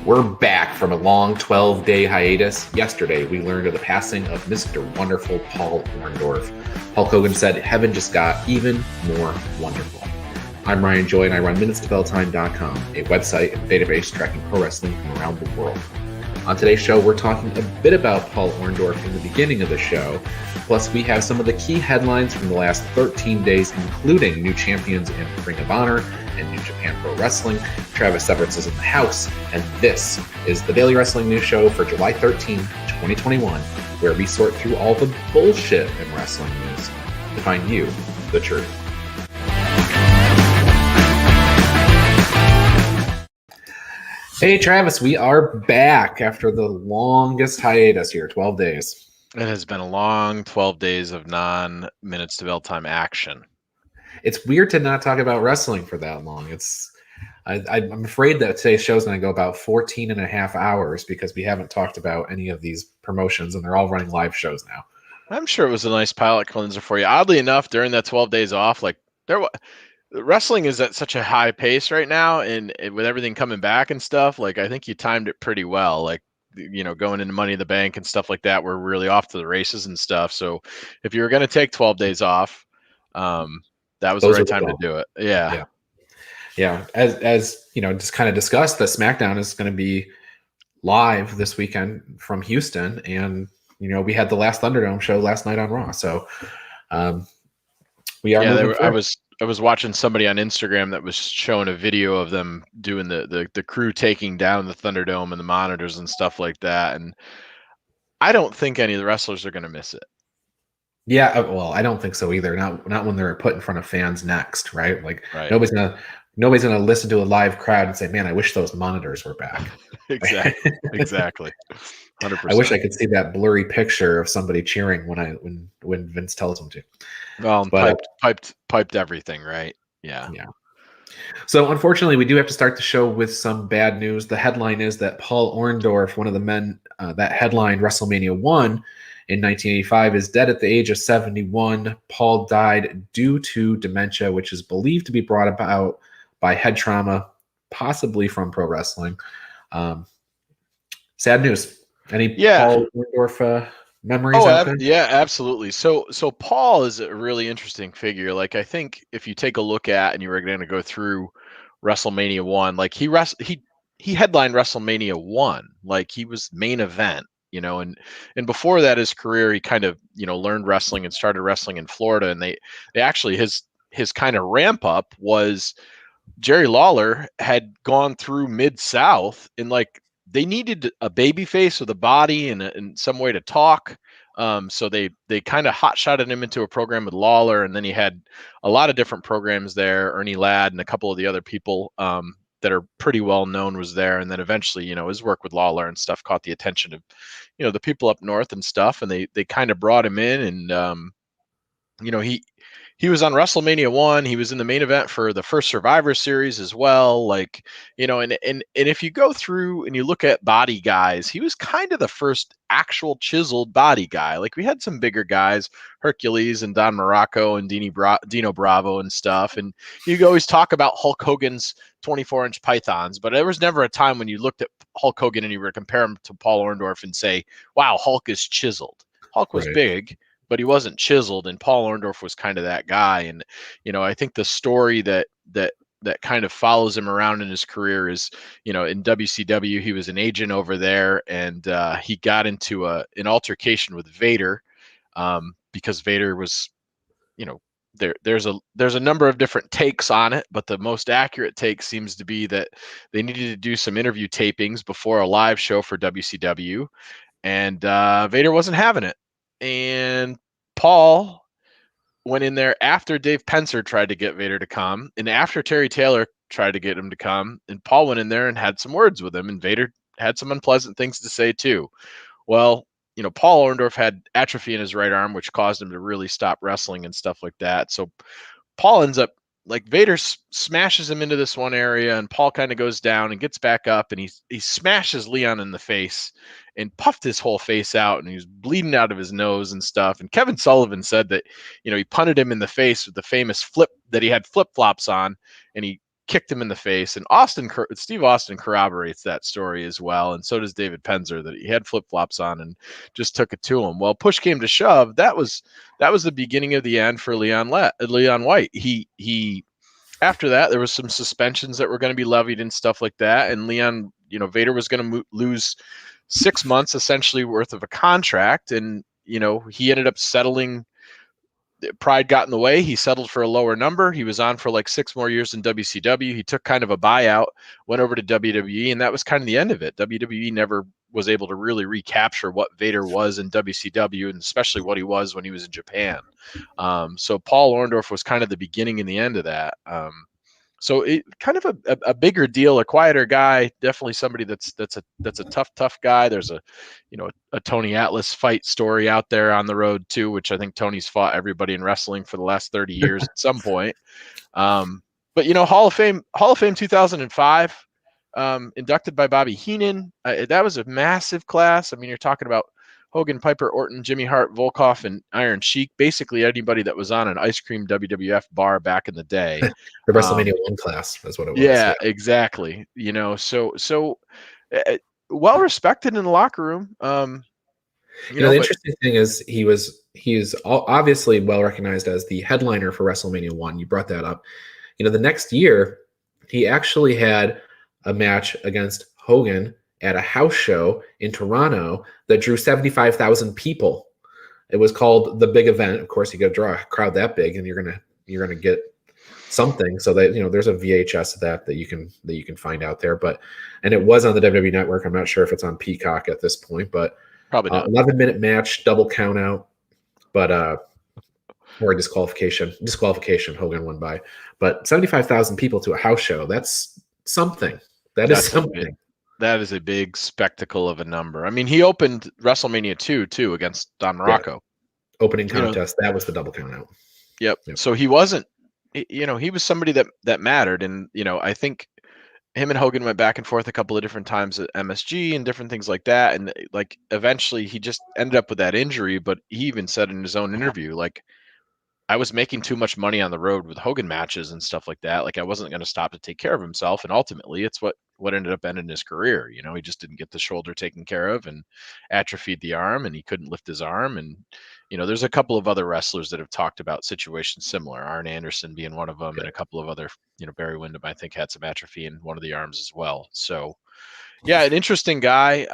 We're back from a long 12-day hiatus. Yesterday, we learned of the passing of Mr. Wonderful Paul Orndorff. Hulk Hogan said, "Heaven just got even more wonderful." I'm Ryan Joy, and I run MinutesToBellTime.com, a website and database tracking pro wrestling from around the world. On today's show, we're talking a bit about Paul Orndorff in the beginning of the show. Plus, we have some of the key headlines from the last 13 days, including new champions in Ring of Honor and New Japan Pro Wrestling. Travis Severance is in the house, and this is the Daily Wrestling News Show for July 13, 2021, where we sort through all the bullshit in wrestling news to find you the truth. Hey, Travis, we are back after the longest hiatus here, 12 days. It has been a long 12 days of non-Minutes to Bell Time action. It's weird to not talk about wrestling for that long. I'm afraid that today's show is going to go about 14 and a half hours because we haven't talked about any of these promotions, and they're all running live shows now. I'm sure it was a nice palate cleanser for you. Oddly enough, during that 12 days off, wrestling is at such a high pace right now, and with everything coming back and stuff, I think you timed it pretty well. Going into Money in the Bank and stuff like that, we're really off to the races and stuff. So if you were going to take 12 days off, that was the right time to do it. Yeah. As you know, just kind of discussed that SmackDown is going to be live this weekend from Houston, and we had the last Thunderdome show last night on Raw. So we are. Yeah, I was watching somebody on Instagram that was showing a video of them doing the crew taking down the Thunderdome and the monitors and stuff like that. And I don't think any of the wrestlers are going to miss it. Yeah, well, I don't think so either. Not when they're put in front of fans next, right? Right. Nobody's gonna listen to a live crowd and say, "Man, I wish those monitors were back." Exactly. 100%. I wish I could see that blurry picture of somebody cheering when Vince tells them to. Well, piped everything, right? Yeah. So unfortunately, we do have to start the show with some bad news. The headline is that Paul Orndorff, one of the men that headlined WrestleMania 1 in 1985, is dead at the age of 71. Paul died due to dementia, which is believed to be brought about by head trauma, possibly from pro wrestling. Sad news. Any Paul Orndorff memories? Yeah, absolutely. So Paul is a really interesting figure. I think if you take a look at, and you were going to go through WrestleMania 1, he headlined WrestleMania 1, he was main event, and before that, his career, he kind of, learned wrestling and started wrestling in Florida. And they actually, his kind of ramp up was Jerry Lawler had gone through Mid-South, and they needed a baby face with a body and some way to talk. So they kind of hot-shotted him into a program with Lawler, and then he had a lot of different programs there. Ernie Ladd and a couple of the other people that are pretty well known was there. And then eventually, his work with Lawler and stuff caught the attention of, the people up north and stuff. And they kind of brought him in, and, he was on WrestleMania 1. He was in the main event for the first Survivor Series as well. And if you go through and you look at body guys, he was kind of the first actual chiseled body guy. We had some bigger guys, Hercules and Don Morocco and Dino Bravo and stuff. And you always talk about Hulk Hogan's 24-inch pythons, but there was never a time when you looked at Hulk Hogan and you were to compare him to Paul Orndorff and say, wow, Hulk is chiseled. Hulk was big, but he wasn't chiseled, and Paul Orndorff was kind of that guy. And I think the story that kind of follows him around in his career is, in WCW, he was an agent over there, and he got into an altercation with Vader because Vader was, there's a number of different takes on it, but the most accurate take seems to be that they needed to do some interview tapings before a live show for WCW, and Vader wasn't having it. And Paul went in there after Dave Pencer tried to get Vader to come, and after Terry Taylor tried to get him to come, and Paul went in there and had some words with him, and Vader had some unpleasant things to say too. Well, Paul Orndorff had atrophy in his right arm, which caused him to really stop wrestling and stuff like that. So Paul ends up, Vader smashes him into this one area, and Paul kind of goes down and gets back up, and he smashes Leon in the face and puffed his whole face out, and he was bleeding out of his nose and stuff. And Kevin Sullivan said that, he punted him in the face with the famous flip that he had flip-flops on, and he kicked him in the face. And Steve Austin corroborates that story as well, and so does David Penzer, that he had flip flops on and just took it to him. Well, push came to shove. That was the beginning of the end for Leon White. He after that, there was some suspensions that were going to be levied and stuff like that, and Leon, Vader was going to lose 6 months essentially worth of a contract, and he ended up settling. Pride got in the way. He settled for a lower number. He was on for like 6 more years in WCW. He took kind of a buyout, went over to WWE, and that was kind of the end of it. WWE never was able to really recapture what Vader was in WCW, and especially what he was when he was in Japan. So Paul Orndorff was kind of the beginning and the end of that. So it kind of a bigger deal, a quieter guy, definitely somebody that's a tough guy. There's a Tony Atlas fight story out there on the road too, which I think Tony's fought everybody in wrestling for the last 30 years at some point. But Hall of Fame 2005, inducted by Bobby Heenan. That was a massive class. I mean, you're talking about Hogan, Piper, Orton, Jimmy Hart, Volkov, and Iron Sheik. Basically anybody that was on an ice cream WWF bar back in the day. The WrestleMania 1 class is what it was. Yeah, exactly. So well respected in the locker room. The interesting thing is he is obviously well recognized as the headliner for WrestleMania 1. You brought that up. The next year he actually had a match against Hogan at a house show in Toronto that drew 75,000 people. It was called The Big Event. Of course, you got to draw a crowd that big, and you're gonna get something. So that there's a VHS of that you can find out there. And it was on the WWE Network. I'm not sure if it's on Peacock at this point, but probably not. 11-minute match, double count out, but or a disqualification. Hogan won by, but 75,000 people to a house show. That's something. That's something. That is a big spectacle of a number. I mean, he opened WrestleMania 2 too against Don Morocco. Yeah. Opening contest. That was the double count out. Yep. So he wasn't, he was somebody that mattered. And, I think him and Hogan went back and forth a couple of different times at MSG and different things like that. And like, eventually he just ended up with that injury, but he even said in his own interview, like, I was making too much money on the road with Hogan matches and stuff like that. Like, I wasn't going to stop to take care of himself. And ultimately it's what ended up ending his career. He just didn't get the shoulder taken care of and atrophied the arm, and he couldn't lift his arm. And, there's a couple of other wrestlers that have talked about situations similar, Arn Anderson being one of them, and a couple of other, Barry Windham, I think, had some atrophy in one of the arms as well. So yeah, an interesting guy.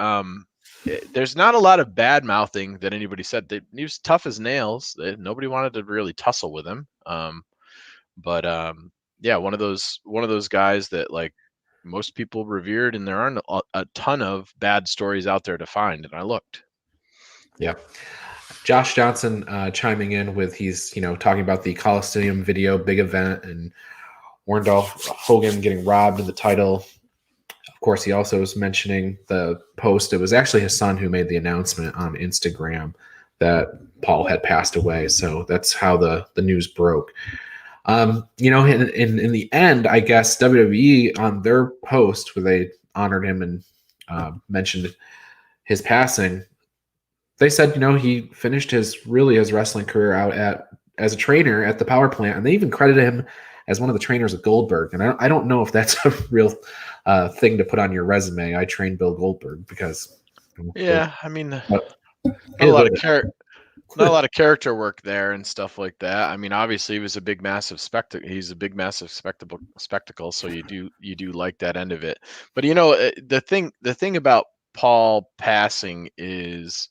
There's not a lot of bad mouthing that anybody said. He was tough as nails. Nobody wanted to really tussle with him. Yeah, one of those guys that like most people revered, and there aren't a ton of bad stories out there to find. And I looked. Yeah. Josh Johnson chiming in with he's talking about the Coliseum video, big event, and Orndorff, Hogan getting robbed of the title. Of course, he also was mentioning the post. It was actually his son who made the announcement on Instagram that Paul had passed away. So that's how the news broke. In the end, I guess WWE on their post where they honored him and mentioned his passing, they said, he finished his wrestling career out as a trainer at the power plant, and they even credited him as one of the trainers of Goldberg. And I don't know if that's a real thing to put on your resume. I trained Bill Goldberg because. Yeah, I mean, not a lot of character work there and stuff like that. I mean, obviously he was a big, massive spectacle. He's a big, massive spectacle. So you do like that end of it. But the thing about Paul passing is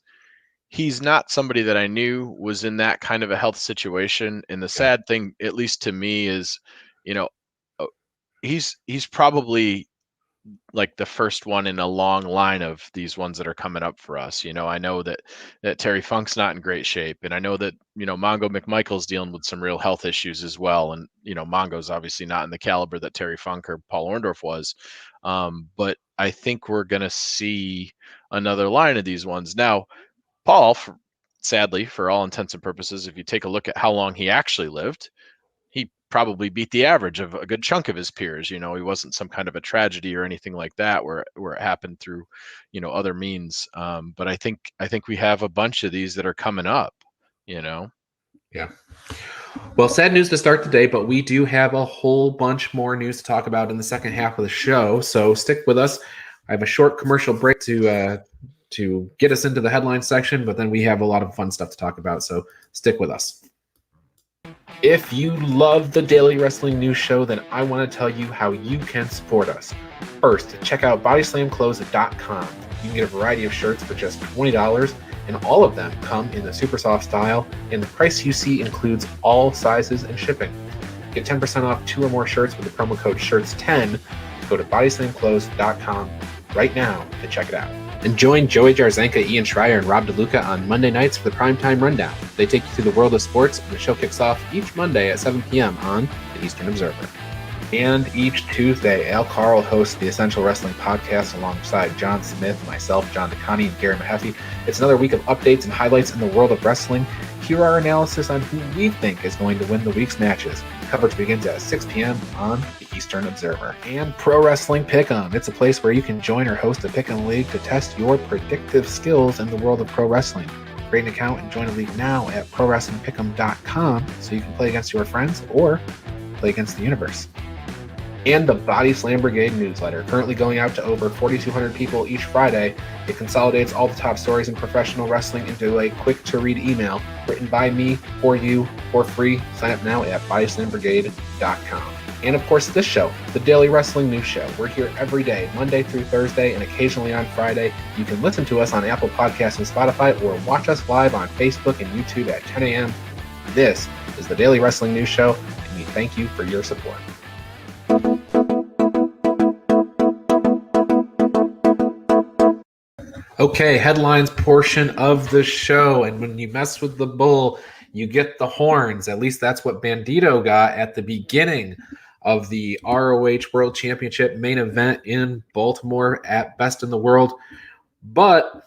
he's not somebody that I knew was in that kind of a health situation. And the sad thing, at least to me, is, he's probably like the first one in a long line of these ones that are coming up for us. I know that Terry Funk's not in great shape, and I know that Mongo McMichael's dealing with some real health issues as well, and Mongo's obviously not in the caliber that Terry Funk or Paul Orndorff was, but I think we're gonna see another line of these ones now. Paul, sadly, for all intents and purposes, if you take a look at how long he actually lived, he probably beat the average of a good chunk of his peers. He wasn't some kind of a tragedy or anything like that where it happened through, other means. But I think we have a bunch of these that are coming up, Yeah. Yeah. Well, sad news to start the day, but we do have a whole bunch more news to talk about in the second half of the show. So stick with us. I have a short commercial break to get us into the headline section, but then we have a lot of fun stuff to talk about. So stick with us. If you love the Daily Wrestling News Show, then I want to tell you how you can support us. First, check out bodyslamclothes.com. You can get a variety of shirts for just $20, and all of them come in the super soft style, and the price you see includes all sizes and shipping. Get 10% off 2 or more shirts with the promo code SHIRTS10. Go to bodyslamclothes.com right now to check it out. And join Joey Jarzenka, Ian Schreier, and Rob DeLuca on Monday nights for the Primetime Rundown. They take you through the world of sports, and the show kicks off each Monday at 7 p.m. on the Eastern Observer. And each Tuesday, Al Carl hosts the Essential Wrestling Podcast alongside John Smith, myself, John DeConnie, and Gary Mahaffey. It's another week of updates and highlights in the world of wrestling. Here are our analysis on who we think is going to win the week's matches. Coverage begins at 6 p.m. on the Eastern Observer. And Pro Wrestling Pick'em. It's a place where you can join or host a Pick'em League to test your predictive skills in the world of pro wrestling. Create an account and join a league now at ProWrestlingPick'em.com so you can play against your friends or play against the universe. And the Body Slam Brigade newsletter, currently going out to over 4,200 people each Friday. It consolidates all the top stories in professional wrestling into a quick-to-read email written by me for you for free. Sign up now at bodyslambrigade.com. And of course, this show, the Daily Wrestling News Show. We're here every day, Monday through Thursday, and occasionally on Friday. You can listen to us on Apple Podcasts and Spotify, or watch us live on Facebook and YouTube at 10 a.m. This is the Daily Wrestling News Show, and we thank you for your support. Okay, headlines portion of the show. And when you mess with the bull, you get the horns. At least that's what Bandito got at the beginning of the ROH World Championship main event in Baltimore at Best in the World. But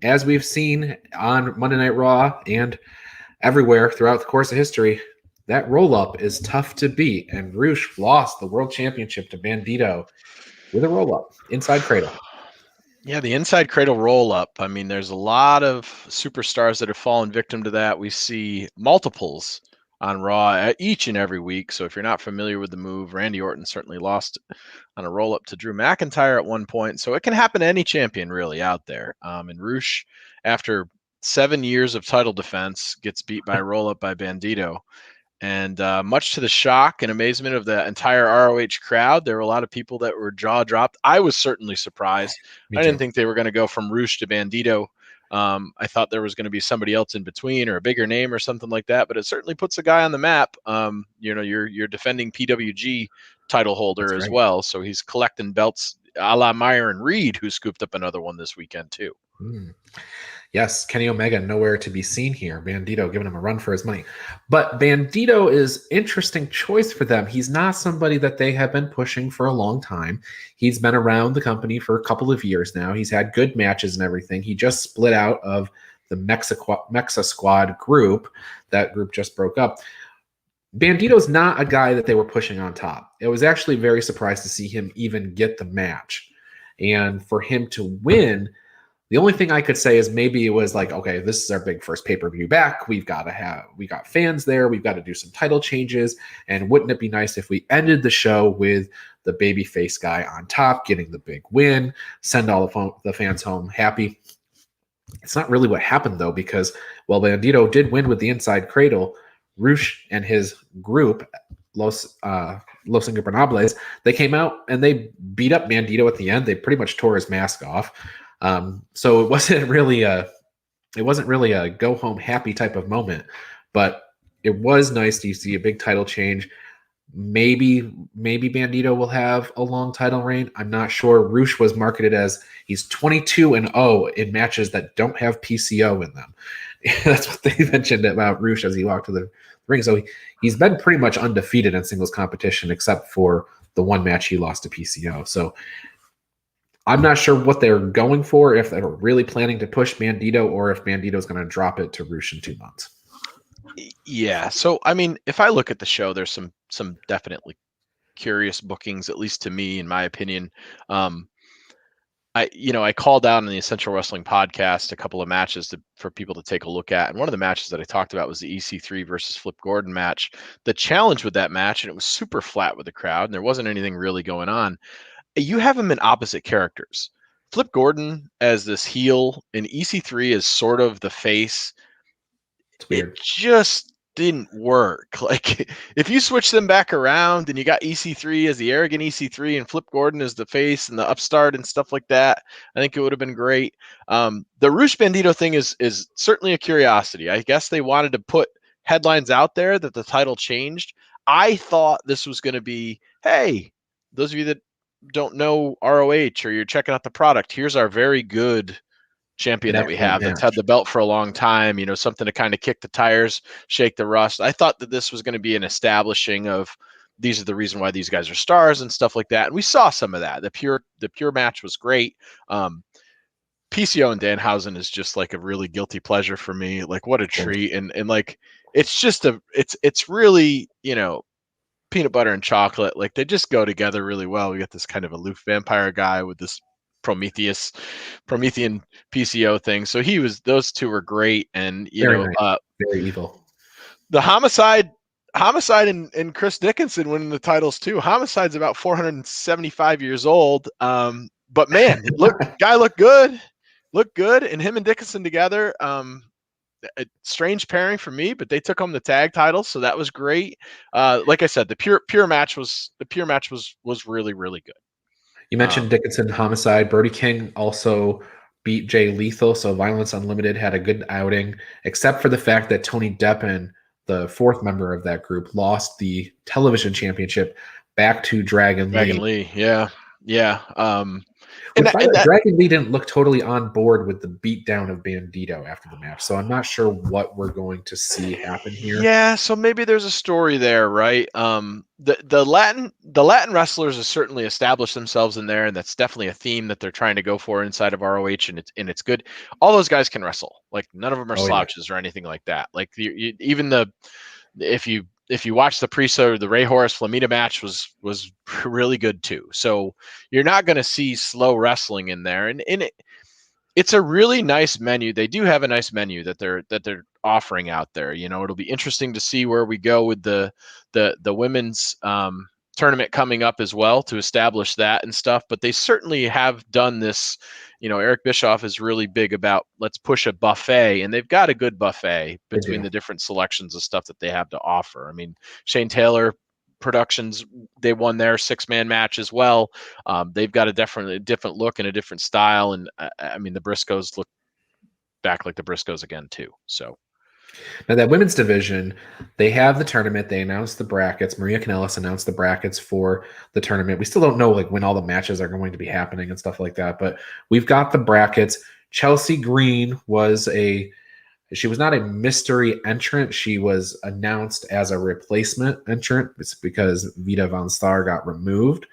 as we've seen on Monday Night Raw and everywhere throughout the course of history, that roll-up is tough to beat. And Rush lost the World Championship to Bandito with a roll-up inside cradle. Yeah, the inside cradle roll up. I mean, there's a lot of superstars that have fallen victim to that. We see multiples on Raw each and every week. So if you're not familiar with the move, Randy Orton certainly lost on a roll up to Drew McIntyre at one point. So it can happen to any champion really out there. And Rush, after 7 years of title defense, gets beat by a roll up by Bandito. And much to the shock and amazement of the entire ROH crowd, there were a lot of people that were jaw dropped. I was certainly surprised. I didn't think they were going to go from Rush to Bandito. I thought there was going to be somebody else in between or a bigger name or something like that. But it certainly puts a guy on the map. You're defending PWG title holder as well, so he's collecting belts a la Myron Reed, who scooped up another one this weekend too. Yes, Kenny Omega nowhere to be seen here. Bandito giving him a run for his money. But Bandito is interesting choice for them. He's not somebody that they have been pushing for a long time. He's been around the company for a couple of years now. He's had good matches and everything. He just split out of the Mexa Squad group. That group just broke up. Bandito's not a guy that they were pushing on top. It was actually very surprised to see him even get the match. And for him to win, the only thing I could say is maybe it was like, okay, this is our big first pay-per-view back. We got fans there. We've got to do some title changes. And wouldn't it be nice if we ended the show with the babyface guy on top, getting the big win, send all the fans home happy? It's not really what happened, though, because while Bandito did win with the inside cradle, Rush and his group, Los Ingobernables, they came out and they beat up Bandito at the end. They pretty much tore his mask off. So it wasn't really a go home happy type of moment, but it was nice to see a big title change. Maybe Bandito will have a long title reign. I'm not sure. Rush was marketed as he's 22-0 in matches that don't have PCO in them. That's what they mentioned about Rush as he walked to the ring. So he's been pretty much undefeated in singles competition, except for the one match he lost to PCO. So I'm not sure what they're going for, if they're really planning to push Bandito or if Bandito's going to drop it to Rush in 2 months. Yeah. So, I mean, if I look at the show, there's some definitely curious bookings, at least to me, in my opinion. Bandito, I called out on the Essential Wrestling podcast a couple of matches for people to take a look at. And one of the matches that I talked about was the EC3 versus Flip Gordon match. The challenge with that match, and it was super flat with the crowd, and there wasn't anything really going on. You have them in opposite characters. Flip Gordon as this heel, and EC3 is sort of the face. It's weird. It just didn't work. Like, if you switch them back around and you got EC3 as the arrogant EC3 and Flip Gordon as the face and the upstart and stuff like that, I think it would have been great. The Rush Bandito thing is certainly a curiosity. I guess they wanted to put headlines out there that the title changed. I thought this was going to be, hey, those of you that don't know ROH or you're checking out the product, here's our very good champion that we have that's had the belt for a long time, something to kind of kick the tires, shake the rust. I thought that this was going to be an establishing of these are the reason why these guys are stars and stuff like that. And we saw some of that. The pure match was great. PCO and Danhausen is just like a really guilty pleasure for me. Like, what a treat. And like, it's just it's really, peanut butter and chocolate. Like, they just go together really well. We got this kind of aloof vampire guy with this Promethean PCO thing. So those two were great. And, very evil. The Homicide and Chris Dickinson winning the titles too. Homicide's about 475 years old. But man, guy looked good. And him and Dickinson together, a strange pairing for me, but they took home the tag titles, so that was great. Like I said, the pure match was really, really good. You mentioned Dickinson, Homicide. Brody King also beat Jay Lethal, so Violence Unlimited had a good outing, except for the fact that Tony Deppen, the fourth member of that group, lost the television championship back to Dragon Lee. Yeah. Dragon Lee didn't look totally on board with the beatdown of Bandito after the match, so I'm not sure what we're going to see happen here. Yeah, so maybe there's a story there, right? The Latin wrestlers have certainly established themselves in there, and that's definitely a theme that they're trying to go for inside of ROH, and it's good. All those guys can wrestle. Like, none of them are slouches or anything like that. Like, if you watch the pre-show, the Ray Horace Flamita match was really good too. So you're not going to see slow wrestling in there, and it's a really nice menu. They do have a nice menu that they're offering out there. It'll be interesting to see where we go with the women's tournament coming up as well to establish that and stuff. But they certainly have done this. Eric Bischoff is really big about let's push a buffet, and they've got a good buffet between the different selections of stuff that they have to offer. I mean, Shane Taylor Productions, they won their 6-man match as well. They've got a different look and a different style, and I mean, the Briscoes look back like the Briscoes again too. So now that women's division, they have the tournament. They announced the brackets. Maria Kanellis announced the brackets for the tournament. We still don't know when all the matches are going to be happening and stuff like that, but we've got the brackets. Chelsea Green she was not a mystery entrant. She was announced as a replacement entrant. It's because Vita Von Star got removed.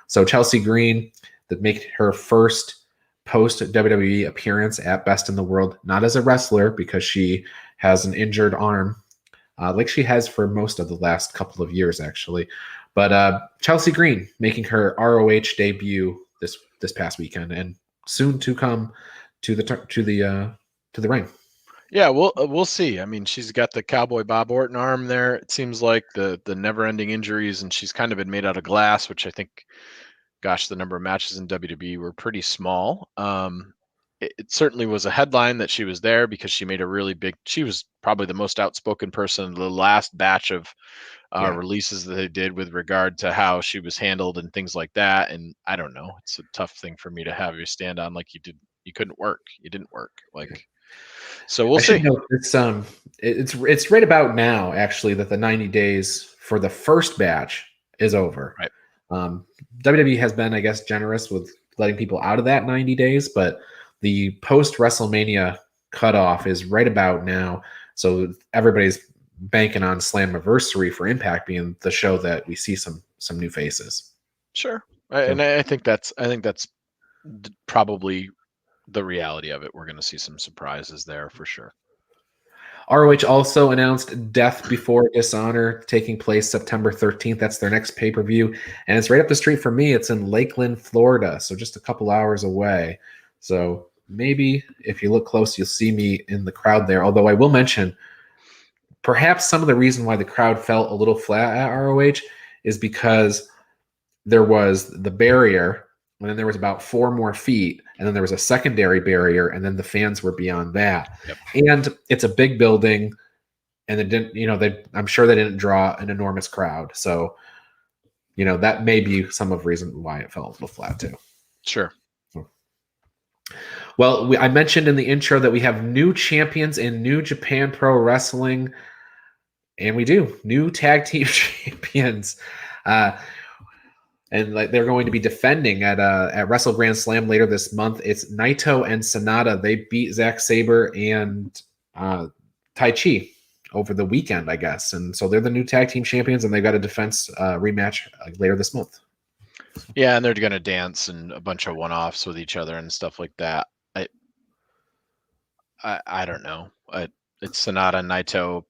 So Chelsea Green, that made her first post WWE appearance at Best in the World, not as a wrestler because she has an injured arm, like she has for most of the last couple of years, actually. But Chelsea Green making her ROH debut this past weekend, and soon to come to the ring. Yeah, we'll see. I mean, she's got the Cowboy Bob Orton arm there. It seems like the never-ending injuries, and she's kind of been made out of glass, which I think, gosh, the number of matches in WWE were pretty small. It certainly was a headline that she was there because she made she was probably the most outspoken person in the last batch of releases that they did with regard to how she was handled and things like that. And I don't know, it's a tough thing for me to have you stand on like you couldn't work. You didn't work. Like, so we'll see. It's right about now, actually, that the 90 days for the first batch is over. Right. WWE has been, I guess, generous with letting people out of that 90 days, but the post WrestleMania cutoff is right about now. So everybody's banking on Slammiversary for Impact being the show that we see some new faces. Sure. And I think that's probably the reality of it. We're going to see some surprises there for sure. ROH also announced Death Before Dishonor taking place September 13th. That's their next pay-per-view. And it's right up the street from me. It's in Lakeland, Florida, so just a couple hours away. So maybe if you look close, you'll see me in the crowd there. Although I will mention, perhaps some of the reason why the crowd felt a little flat at ROH is because there was the barrier, and then there was about 4 more feet, and then there was a secondary barrier, and then the fans were beyond that. Yep. And it's a big building, and it didn't, I'm sure they didn't draw an enormous crowd. So, that may be some of the reason why it felt a little flat too. Sure. Well, I mentioned in the intro that we have new champions in New Japan Pro Wrestling, and we do. New tag team champions. And they're going to be defending at Wrestle Grand Slam later this month. It's Naito and Sonata. They beat Zack Sabre and Tai Chi over the weekend, I guess. And so they're the new tag team champions, and they've got a defense rematch later this month. Yeah, and they're going to dance and a bunch of one-offs with each other and stuff like that. I don't know. It's Sonata and Naito.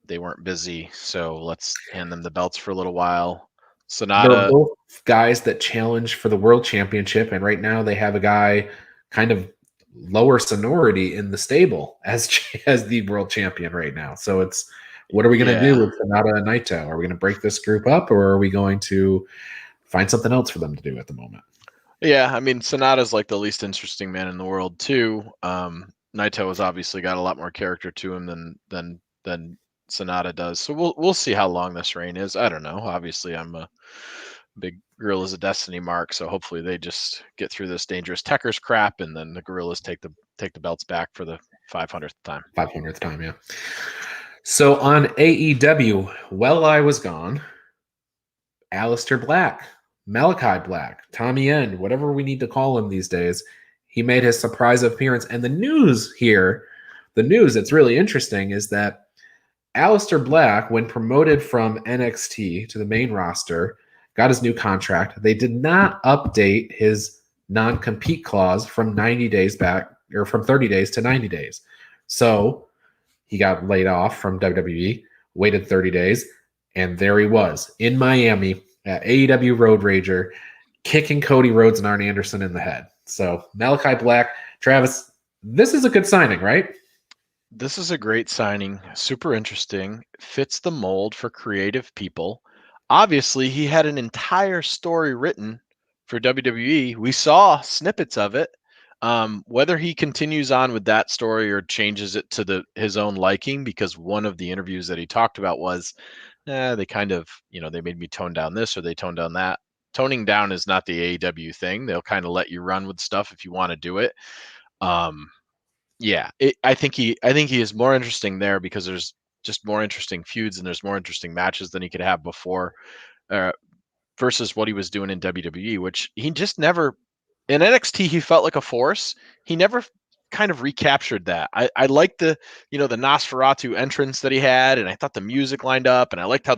They weren't busy, so let's hand them the belts for a little while. Sonata. They're both guys that challenge for the world championship, and right now they have a guy kind of lower sonority in the stable as the world champion right now. So it's, what are we going to do with Sonata and Naito? Are we going to break this group up, or are we going to find something else for them to do at the moment? Yeah, I mean, Sonata's like the least interesting man in the world too. Naito has obviously got a lot more character to him than Sonata does. So we'll see how long this reign is. I don't know. Obviously, I'm a big Gorillas of Destiny mark, so hopefully they just get through this dangerous Techers crap, and then the Gorillas take the belts back for the 500th time. 500th time, yeah. So on AEW, While I Was Gone, Aleister Black, Malachi Black, Tommy End, whatever we need to call him these days, he made his surprise appearance. And the news that's really interesting is that Aleister Black, when promoted from NXT to the main roster, got his new contract. They did not update his non-compete clause from 90 days back, or from 30 days to 90 days. So he got laid off from WWE, waited 30 days, and there he was in Miami at AEW Road Rager, kicking Cody Rhodes and Arn Anderson in the head. So Malachi Black, Travis, this is a good signing, right? This is a great signing. Super interesting. Fits the mold for creative people. Obviously, he had an entire story written for WWE. We saw snippets of it. Whether he continues on with that story or changes it to his own liking, because one of the interviews that he talked about was, they kind of, they made me tone down this or they toned down that. Toning down is not the AEW thing. They'll kind of let you run with stuff if you want to do it. I think he is more interesting there because there's just more interesting feuds and there's more interesting matches than he could have before, versus what he was doing in WWE, which he just never. In NXT, he felt like a force. He never kind of recaptured that. I liked the Nosferatu entrance that he had, and I thought the music lined up, and I liked how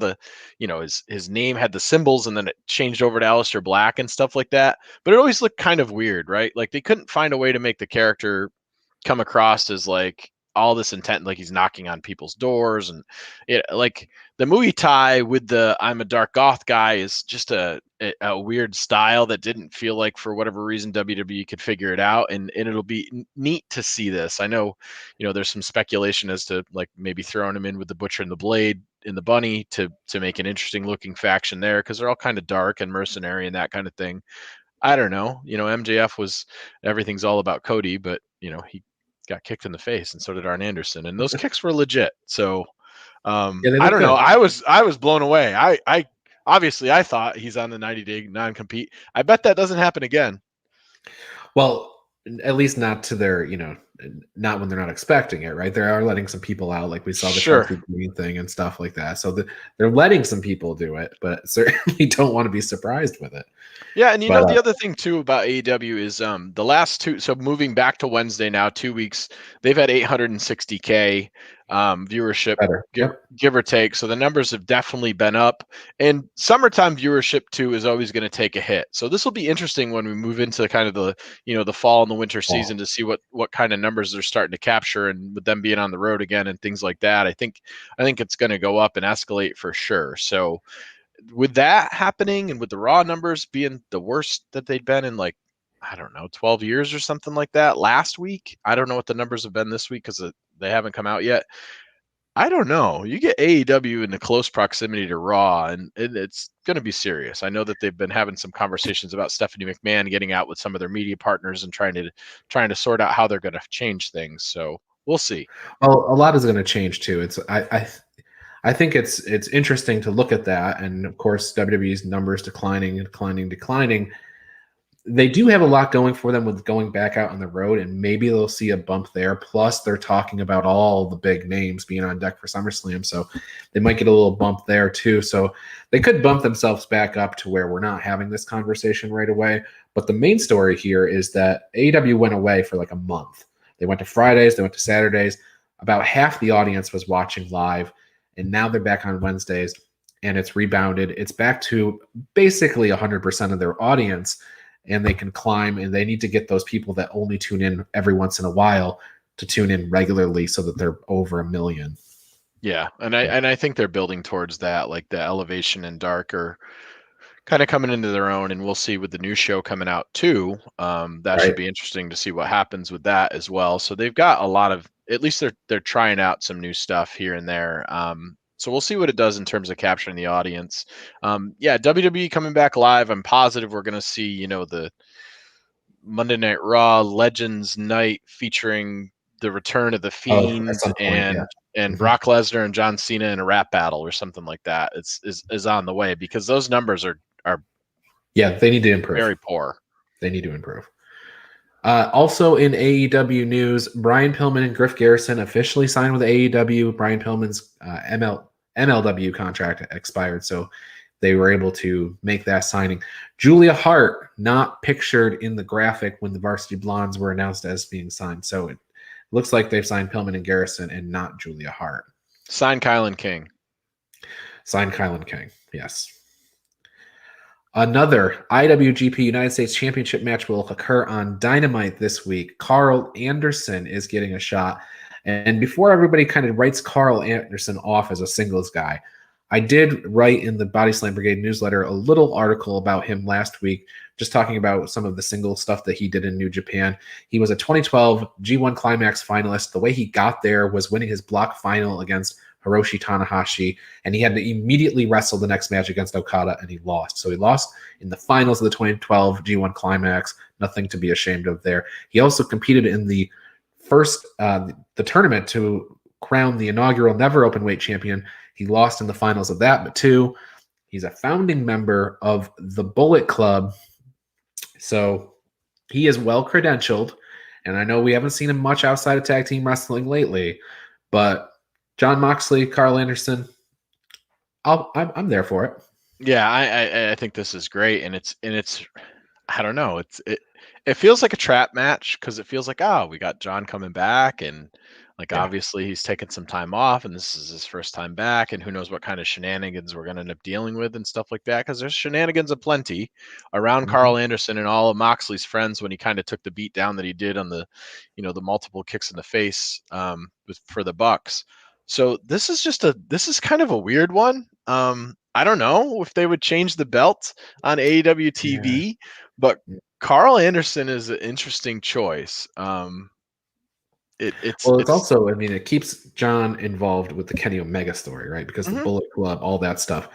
his name had the symbols, and then it changed over to Aleister Black and stuff like that. But it always looked kind of weird, right? Like they couldn't find a way to make the character come across as like all this intent, like he's knocking on people's doors, and like the Muay Thai with the I'm a dark goth guy is just a weird style that didn't feel like, for whatever reason, WWE could figure it out, and it'll be neat to see this. I know, there's some speculation as to like maybe throwing him in with the Butcher and the Blade in the Bunny to make an interesting looking faction there, because they're all kind of dark and mercenary and that kind of thing. I don't know. MJF was everything's all about Cody, but he got kicked in the face, and so did Arn Anderson, and those kicks were legit. So I don't know. I was blown away. I obviously I thought he's on the 90-day non-compete. I bet that doesn't happen again. Well, at least not to their, not when they're not expecting it, right? They are letting some people out, like we saw the Chelsea Green thing and stuff like that. So they're letting some people do it, but certainly don't want to be surprised with it. Yeah, and the other thing too about AEW is the last two. So moving back to Wednesday now, 2 weeks, they've had 860K viewership, give or take. So the numbers have definitely been up. And summertime viewership too is always going to take a hit. So this will be interesting when we move into kind of the the fall and the winter season to see what kind of numbers they're starting to capture, and with them being on the road again and things like that, I think it's going to go up and escalate for sure. So with that happening and with the Raw numbers being the worst that they'd been in, like, I don't know, 12 years or something like that last week. I don't know what the numbers have been this week because they haven't come out yet. I don't know. You get AEW in the close proximity to Raw, and it's going to be serious. I know that they've been having some conversations about Stephanie McMahon getting out with some of their media partners and trying to sort out how they're going to change things. So we'll see. Well, a lot is going to change too. I think it's interesting to look at that, and of course WWE's numbers declining. They do have a lot going for them with going back out on the road, and maybe they'll see a bump there. Plus, they're talking about all the big names being on deck for SummerSlam, so they might get a little bump there too. So they could bump themselves back up to where we're not having this conversation right away. But the main story here is that AEW went away for like a month. They went to Fridays, they went to Saturdays. About half the audience was watching live, and now they're back on Wednesdays, and it's rebounded. It's back to basically 100% of their audience, and they can climb, and they need to get those people that only tune in every once in a while to tune in regularly so that they're over 1 million. Yeah, and I think they're building towards that. Like the Elevation and Dark are kind of coming into their own, and we'll see with the new show coming out too. That should be interesting to see what happens with that as well. So they've got a lot of, at least they're trying out some new stuff here and there. So we'll see what it does in terms of capturing the audience. Yeah, WWE coming back live. I'm positive we're going to see, the Monday Night Raw Legends Night featuring the return of the Fiend and Brock Lesnar and John Cena in a rap battle or something like that. Is on the way, because those numbers are they need to improve. Very poor. They need to improve. Also in AEW news, Brian Pillman and Griff Garrison officially signed with AEW. Brian Pillman's MLW contract expired, so they were able to make that signing. Julia Hart not pictured in the graphic when the Varsity Blondes were announced as being signed, so it looks like they've signed Pillman and Garrison and not Julia Hart. Sign Kylan King. Yes. Another IWGP United States Championship match will occur on Dynamite this week. Karl Anderson is getting a shot. And before everybody kind of writes Karl Anderson off as a singles guy, I did write in the Body Slam Brigade newsletter a little article about him last week, just talking about some of the single stuff that he did in New Japan. He was a 2012 G1 Climax finalist. The way he got there was winning his block final against Hiroshi Tanahashi, and he had to immediately wrestle the next match against Okada, and he lost. So he lost in the finals of the 2012 G1 Climax. Nothing to be ashamed of there. He also competed in the first the tournament to crown the inaugural Never Openweight champion. He lost in the finals of that, but too, he's a founding member of the Bullet Club. So he is well credentialed, and I know we haven't seen him much outside of tag team wrestling lately, but Jon Moxley, Karl Anderson, I'm there for it. Yeah, I think this is great, and it's I don't know, it feels like a trap match because it feels like, we got John coming back, and obviously he's taken some time off, and this is his first time back, and who knows what kind of shenanigans we're going to end up dealing with and stuff like that, because there's shenanigans aplenty around Karl Anderson and all of Moxley's friends when he kind of took the beat down that he did on the, the multiple kicks in the face for the Bucks. So this is kind of a weird one. I don't know if they would change the belt on AEW TV, but Karl Anderson is an interesting choice. It's also, it keeps John involved with the Kenny Omega story, right? Because the Bullet Club, all that stuff.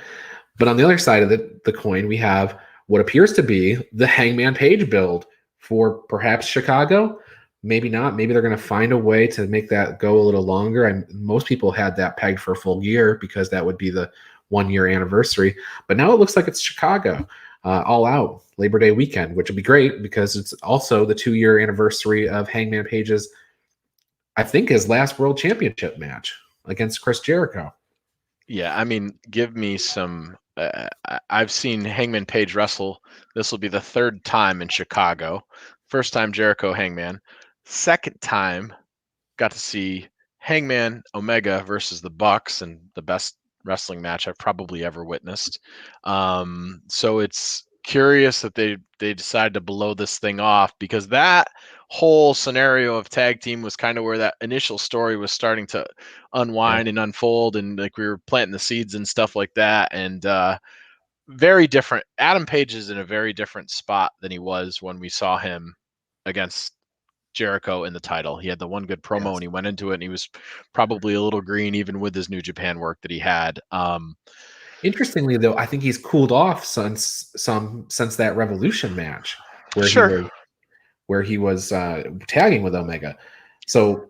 But on the other side of the coin, we have what appears to be the Hangman Page build for perhaps Chicago. Maybe not. Maybe they're going to find a way to make that go a little longer. Most people had that pegged for a full year because that would be the 1 year anniversary. But now it looks like it's Chicago, all out Labor Day weekend, which would be great because it's also the 2 year anniversary of Hangman Page's, I think, his last World Championship match against Chris Jericho. Yeah, give me some. I've seen Hangman Page wrestle. This will be the third time in Chicago. First time Jericho Hangman. Second time got to see Hangman Omega versus the Bucks, and the best wrestling match I've probably ever witnessed. So it's curious that they decided to blow this thing off, because that whole scenario of tag team was kind of where that initial story was starting to unwind and unfold, and like we were planting the seeds and stuff like that. And very different. Adam Page is in a very different spot than he was when we saw him against Jericho in the title. He had the one good promo and he went into it, and he was probably a little green even with his New Japan work that he had. Interestingly, though, I think he's cooled off since that Revolution match where he was tagging with Omega. So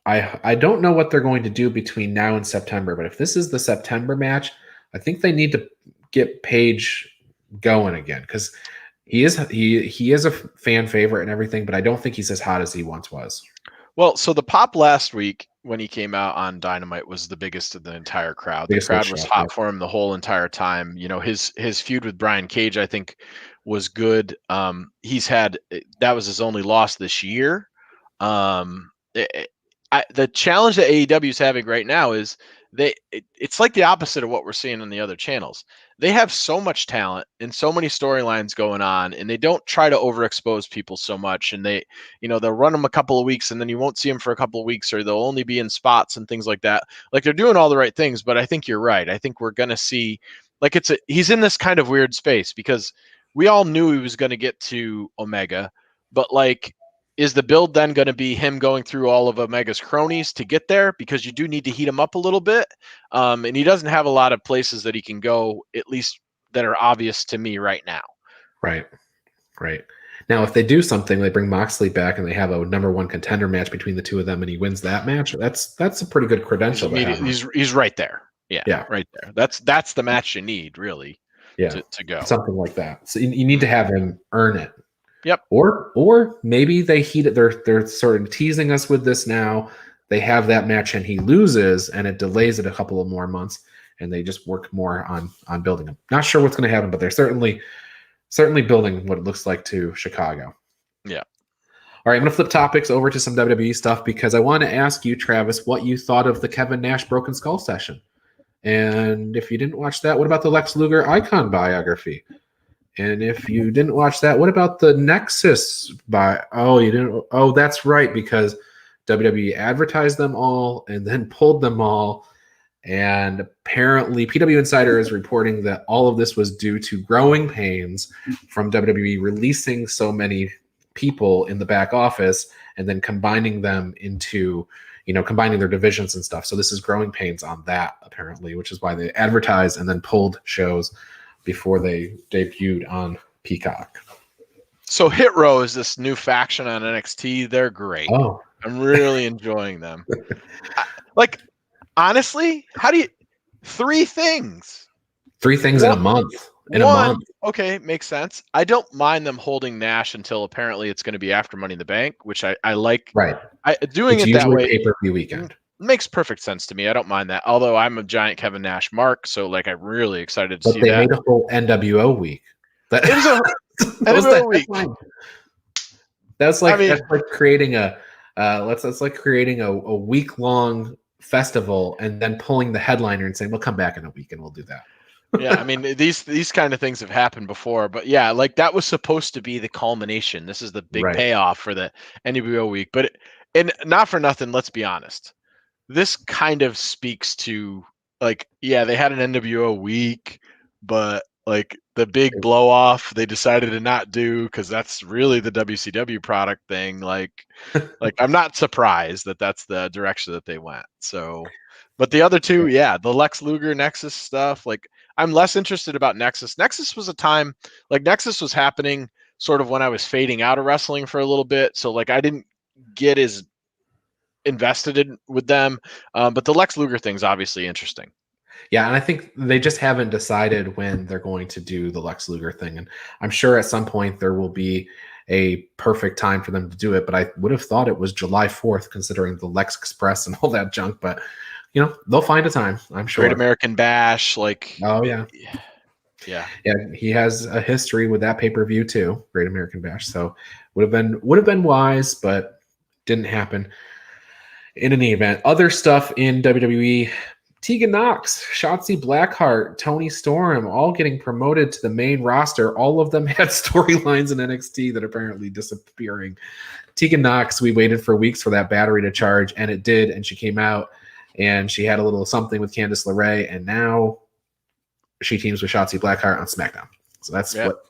I don't know what they're going to do between now and September, but if this is the September match, I think they need to get Page going again, because he is a fan favorite and everything, but I don't think he's as hot as he once was. Well, so the pop last week when he came out on Dynamite was the biggest of the entire crowd. The crowd was hot for him the whole entire time. You know, his feud with Brian Cage, I think, was good. That was his only loss this year. The challenge that AEW is having right now is it's like the opposite of what we're seeing on the other channels. They have so much talent and so many storylines going on, and they don't try to overexpose people so much. And they'll run them a couple of weeks, and then you won't see them for a couple of weeks, or they'll only be in spots and things like that. Like, they're doing all the right things, but I think you're right. I think we're going to see, like, he's in this kind of weird space, because we all knew he was going to get to Omega, but like, is the build then going to be him going through all of Omega's cronies to get there? Because you do need to heat him up a little bit. And he doesn't have a lot of places that he can go, at least that are obvious to me right now. Right. Now, if they do something, they bring Moxley back and they have a number one contender match between the two of them, and he wins that match, that's a pretty good credential. He's right there. Yeah, right there. That's the match you need, really. Yeah, to go. Something like that. So you need to have him earn it. Yep. Or maybe they heat it. They're sort of teasing us with this now. They have that match and he loses, and it delays it a couple of more months, and they just work more on building him. Not sure what's going to happen, but they're certainly building what it looks like to Chicago. Yeah. All right, I'm going to flip topics over to some WWE stuff, because I want to ask you, Travis, what you thought of the Kevin Nash Broken Skull session. And if you didn't watch that, what about the Lex Luger Icon biography? And if you didn't watch that, what about the Nexus you didn't? Oh, that's right, because WWE advertised them all and then pulled them all. And apparently PW Insider is reporting that all of this was due to growing pains from WWE releasing so many people in the back office and then combining them into, combining their divisions and stuff. So this is growing pains on that, apparently, which is why they advertised and then pulled shows before they debuted on Peacock. So Hit Row is this new faction on NXT. They're great. Oh, I'm really enjoying them. Honestly, how do you 3 things? 3 things in a month. A month. Okay, makes sense. I don't mind them holding Nash until apparently it's going to be after Money in the Bank, which I like. Right. Doing it that way. Pay-per-view weekend. Makes perfect sense to me. I don't mind that. Although I'm a giant Kevin Nash mark, so like I'm really excited to see that. But they made a whole NWO week. It was a NWO week. That's like creating a week-long festival and then pulling the headliner and saying, "We'll come back in a week and we'll do that." Yeah, I mean these kind of things have happened before, but yeah, like that was supposed to be the culmination. This is the big payoff for the NWO week, and not for nothing. Let's be honest. This kind of speaks to they had an NWO week, but like the big blow off they decided to not do because that's really the WCW product thing. Like I'm not surprised that that's the direction that they went. So, but the other two, the Lex Luger Nexus stuff, like I'm less interested about Nexus. Nexus was a time Nexus was happening sort of when I was fading out of wrestling for a little bit. So like I didn't get as invested with them, but the Lex Luger thing's obviously interesting. Yeah, and I think they just haven't decided when they're going to do the Lex Luger thing, and I'm sure at some point there will be a perfect time for them to do it, but I would have thought it was July 4th considering the Lex Express and all that junk, but they'll find a time, I'm sure. Great American Bash, oh yeah, he has a history with that pay-per-view too, Great American Bash, so would have been wise, but didn't happen. In any event, other stuff in WWE Tegan Knox, Shotzi Blackheart, Toni Storm, all getting promoted to the main roster. All of them had storylines in NXT that are apparently disappearing. Tegan Knox, we waited for weeks for that battery to charge, and it did, and she came out, and she had a little something with Candice LeRae, and now she teams with Shotzi Blackheart on SmackDown. So that's what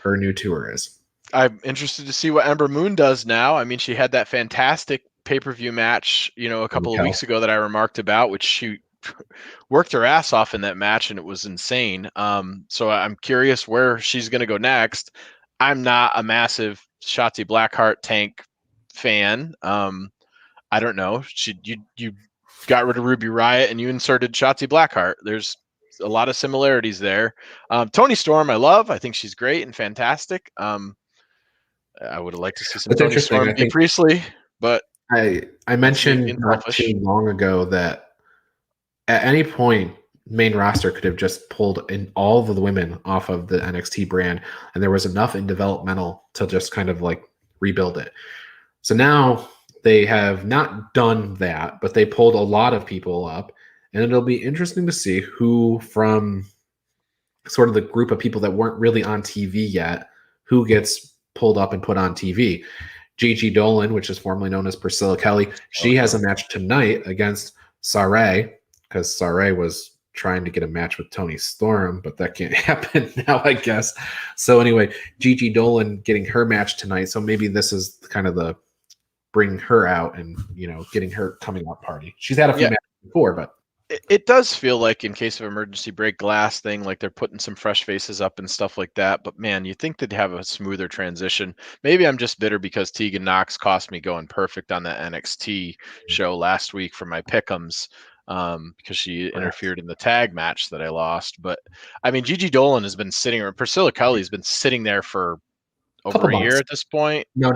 her new tour is. I'm interested to see what Ember Moon does now. I mean, she had that fantastic pay-per-view match, a couple of weeks ago that I remarked about, which she worked her ass off in that match, and it was insane. So I'm curious where she's going to go next. I'm not a massive Shotzi Blackheart tank fan. I don't know. You got rid of Ruby Riott and you inserted Shotzi Blackheart. There's a lot of similarities there. Toni Storm, I love. I think she's great and fantastic. I would have liked to see some Toni Storm beat Priestley, but I mentioned not too long ago that at any point main roster could have just pulled in all of the women off of the NXT brand, and there was enough in developmental to just kind of like rebuild it. So now they have not done that, but they pulled a lot of people up, and it'll be interesting to see who from sort of the group of people that weren't really on TV yet, who gets pulled up and put on TV. Gigi Dolan, which is formerly known as Priscilla Kelly, she has a match tonight against Sarray, because Sarray was trying to get a match with Toni Storm, but that can't happen now, I guess. So anyway, Gigi Dolan getting her match tonight. So maybe this is kind of the bring her out and, getting her coming out party. She's had a few matches before, but it does feel like in case of emergency break glass thing, like they're putting some fresh faces up and stuff like that. But man, you think they'd have a smoother transition. Maybe I'm just bitter because Tegan Knox cost me going perfect on that NXT show last week for my pick'ems, because she interfered in the tag match that I lost. But I mean, Gigi Dolan has been sitting, or Priscilla Kelly's been sitting there for over a year at this point. No.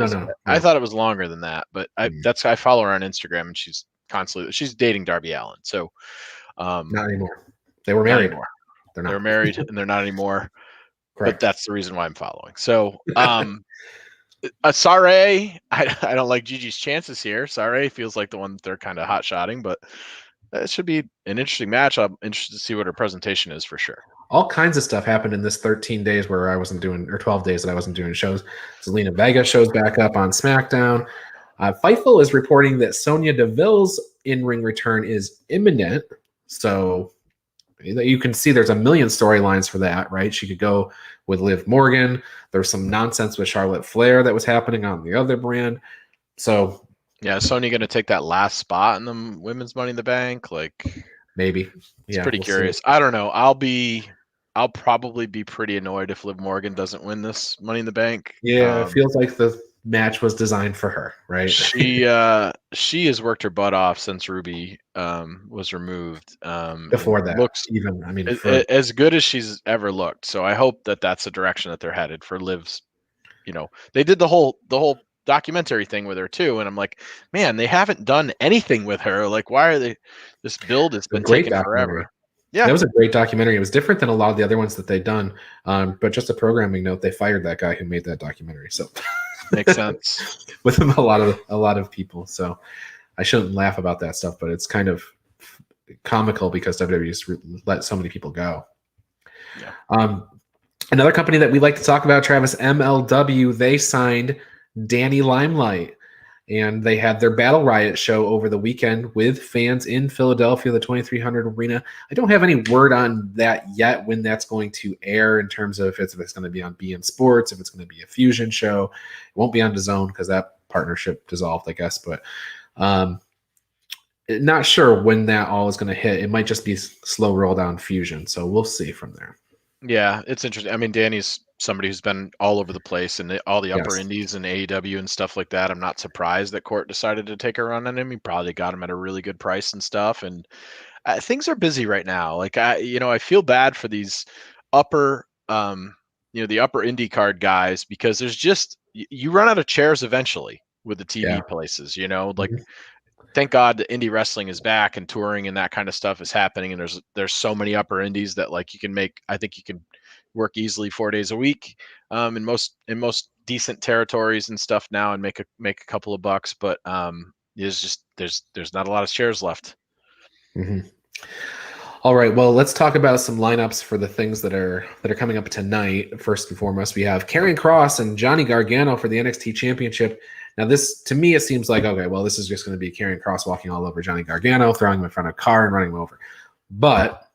I thought it was longer than that, but I follow her on Instagram, and she's dating Darby Allin. So not anymore. They were married. They're married and they're not anymore. Correct. But that's the reason why I'm following. So Sarray, I don't like Gigi's chances here. Sarray feels like the one that they're kind of hot-shotting, but it should be an interesting match. I'm interested to see what her presentation is for sure. All kinds of stuff happened in this 13 days where I wasn't doing, or 12 days that I wasn't doing shows. Zelina Vega shows back up on SmackDown. Fightful is reporting that Sonya Deville's in-ring return is imminent. So you can see there's a million storylines for that, right? She could go with Liv Morgan. There's some nonsense with Charlotte Flair that was happening on the other brand. So yeah, is Sonya going to take that last spot in the women's Money in the Bank? Like maybe. It's pretty curious. See. I don't know. I'll probably be pretty annoyed if Liv Morgan doesn't win this Money in the Bank. Yeah, it feels like the match was designed for her, right? She has worked her butt off since Ruby was removed. Before that, as good as she's ever looked. So I hope that that's the direction that they're headed for Liv's. They did the whole documentary thing with her too, and I'm like, man, they haven't done anything with her. Like, why are they? This build has been taking forever. Yeah, that was a great documentary. It was different than a lot of the other ones that they've done. But just a programming note, they fired that guy who made that documentary. So makes sense. With him, a lot of people. So I shouldn't laugh about that stuff, but it's kind of comical because WWE just let so many people go. Yeah. Another company that we like to talk about, Travis, MLW, they signed Danny Limelight. And they had their Battle Riot show over the weekend with fans in Philadelphia, the 2300 Arena. I don't have any word on that yet, when that's going to air in terms of if it's going to be on BN Sports, if it's going to be a Fusion show. It won't be on DAZN because that partnership dissolved, I guess. But not sure when that all is going to hit. It might just be slow roll down Fusion. So we'll see from there. Yeah, it's interesting. I mean, Danny's somebody who's been all over the place and all the upper indies and AEW and stuff like that. I'm not surprised that Court decided to take a run on him. He probably got him at a really good price and stuff. And things are busy right now. Like I feel bad for these upper, the upper indie card guys, because there's just, you run out of chairs eventually with the TV places, like. Thank God that indie wrestling is back and touring and that kind of stuff is happening. And there's so many upper indies that like I think you can work easily 4 days a week in most decent territories and stuff now and make a couple of bucks. But there's not a lot of shares left. Mm-hmm. All right, well, let's talk about some lineups for the things that are coming up tonight. First and foremost, we have Karrion Kross and Johnny Gargano for the NXT Championship. Now, this, to me, it seems like, okay, well, this is just going to be Karrion Kross walking all over Johnny Gargano, throwing him in front of a car and running him over. But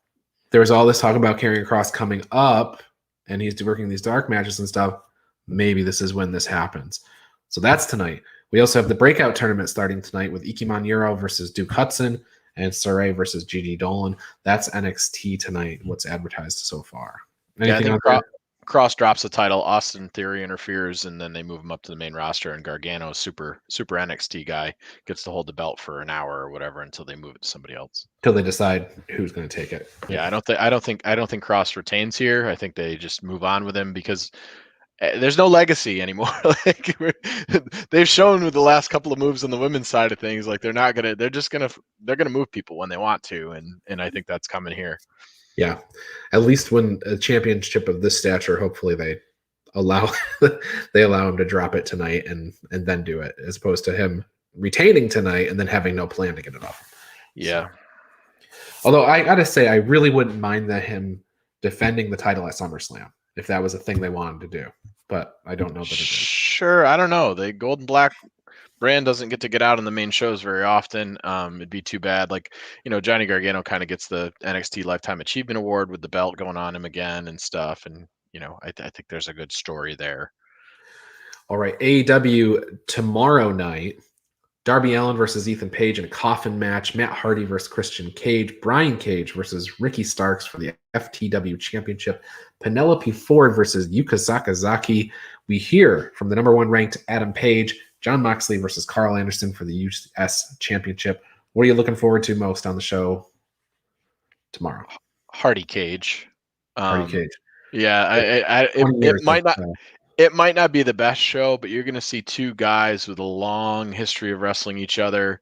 there's all this talk about Karrion Kross coming up, and he's working these dark matches and stuff. Maybe this is when this happens. So that's tonight. We also have the breakout tournament starting tonight with Ike Manero versus Duke Hudson and Saray versus Gigi Dolan. That's NXT tonight, what's advertised so far. Anything I think Kross drops the title, Austin Theory interferes, and then they move him up to the main roster, and Gargano, super NXT guy, gets to hold the belt for an hour or whatever until they move it to somebody else. Until they decide who's going to take it. Yeah, I don't think Kross retains here. I think they just move on with him because there's no legacy anymore. Like they've shown with the last couple of moves on the women's side of things, like they're gonna move people when they want to, and I think that's coming here. Yeah, at least when a championship of this stature, hopefully they allow him to drop it tonight and then do it, as opposed to him retaining tonight and then having no plan to get it off. Yeah. So, although I gotta say, I really wouldn't mind him defending the title at SummerSlam if that was a thing they wanted to do, but I don't know that it is. Sure, I don't know. The Gold and Black brand doesn't get to get out on the main shows very often. It'd be too bad. Like, Johnny Gargano kind of gets the NXT Lifetime Achievement Award with the belt going on him again and stuff. And, I think there's a good story there. All right, AEW tomorrow night. Darby Allin versus Ethan Page in a coffin match. Matt Hardy versus Christian Cage. Brian Cage versus Ricky Starks for the FTW Championship. Penelope Ford versus Yuka Sakazaki. We hear from the number one ranked Adam Page. Jon Moxley versus Karl Anderson for the US Championship. What are you looking forward to most on the show tomorrow? Hardy Cage. Hardy Cage. Yeah, it might not be the best show, but you're going to see two guys with a long history of wrestling each other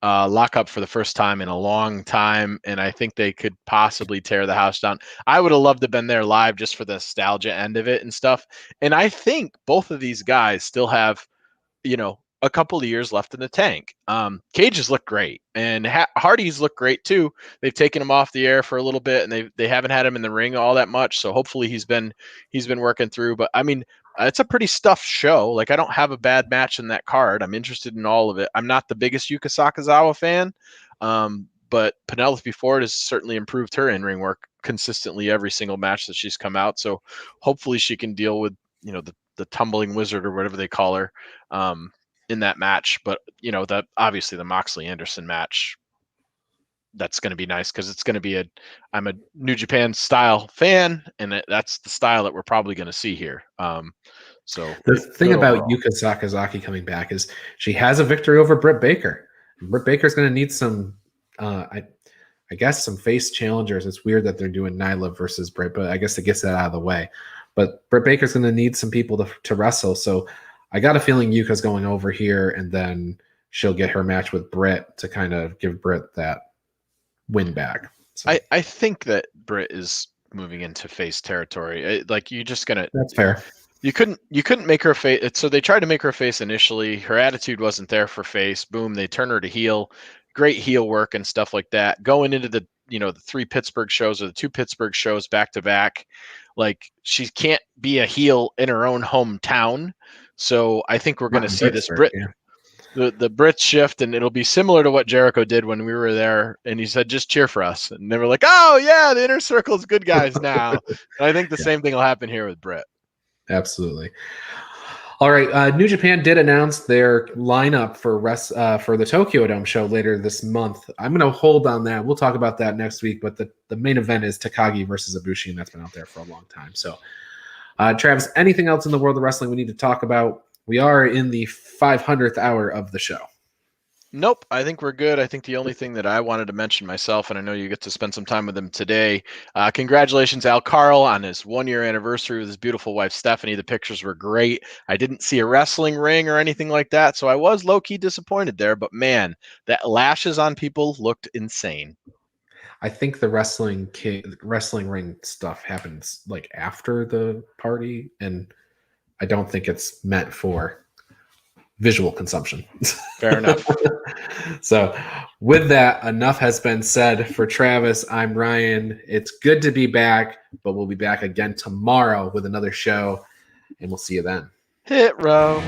lock up for the first time in a long time, and I think they could possibly tear the house down. I would have loved to have been there live just for the nostalgia end of it and stuff. And I think both of these guys still have, a couple of years left in the tank. Cage has looked great, and Hardy's looked great too. They've taken him off the air for a little bit, and they haven't had him in the ring all that much. So hopefully he's been working through. But I mean, it's a pretty stuffed show. Like, I don't have a bad match in that card. I'm interested in all of it. I'm not the biggest Yuka Sakazawa fan, but Penelope Ford has certainly improved her in-ring work consistently every single match that she's come out. So hopefully she can deal with, the tumbling wizard or whatever they call her in that match. But, obviously the Moxley Anderson match, that's going to be nice because it's going to be I'm a New Japan style fan, and that's the style that we're probably going to see here. So the thing about Yuka Sakazaki coming back is she has a victory over Britt Baker. Britt Baker's going to need some, I guess, some face challengers. It's weird that they're doing Nyla versus Britt, but I guess it gets that out of the way. But Britt Baker's going to need some people to wrestle. So I got a feeling Yuka's going over here, and then she'll get her match with Britt to kind of give Britt that win back. So. I think that Britt is moving into face territory. You're just going to... That's fair. You couldn't make her face. So they tried to make her face initially. Her attitude wasn't there for face. Boom, they turn her to heel. Great heel work and stuff like that. Going into the the 3 Pittsburgh shows or the 2 Pittsburgh shows back to back, like, she can't be a heel in her own hometown. So I think we're going to see this Brit, the Brit shift, and it'll be similar to what Jericho did when we were there. And he said, "Just cheer for us." And they were like, "Oh yeah, the Inner Circle is good guys now." And I think the same thing will happen here with Brit. Absolutely. All right, New Japan did announce their lineup for the Tokyo Dome show later this month. I'm going to hold on that. We'll talk about that next week, but the main event is Takagi versus Ibushi, and that's been out there for a long time. So, Travis, anything else in the world of wrestling we need to talk about? We are in the 500th hour of the show. Nope, I think we're good. I think the only thing that I wanted to mention myself, and I know you get to spend some time with him today, congratulations, Al Carl, on his 1-year anniversary with his beautiful wife, Stephanie. The pictures were great. I didn't see a wrestling ring or anything like that, so I was low-key disappointed there. But, man, that lashes on people looked insane. I think the wrestling ring stuff happens, like, after the party, and I don't think it's meant for visual consumption. Fair enough. So with that, enough has been said for Travis. I'm Ryan. It's good to be back, but we'll be back again tomorrow with another show, and we'll see you then. Hit row.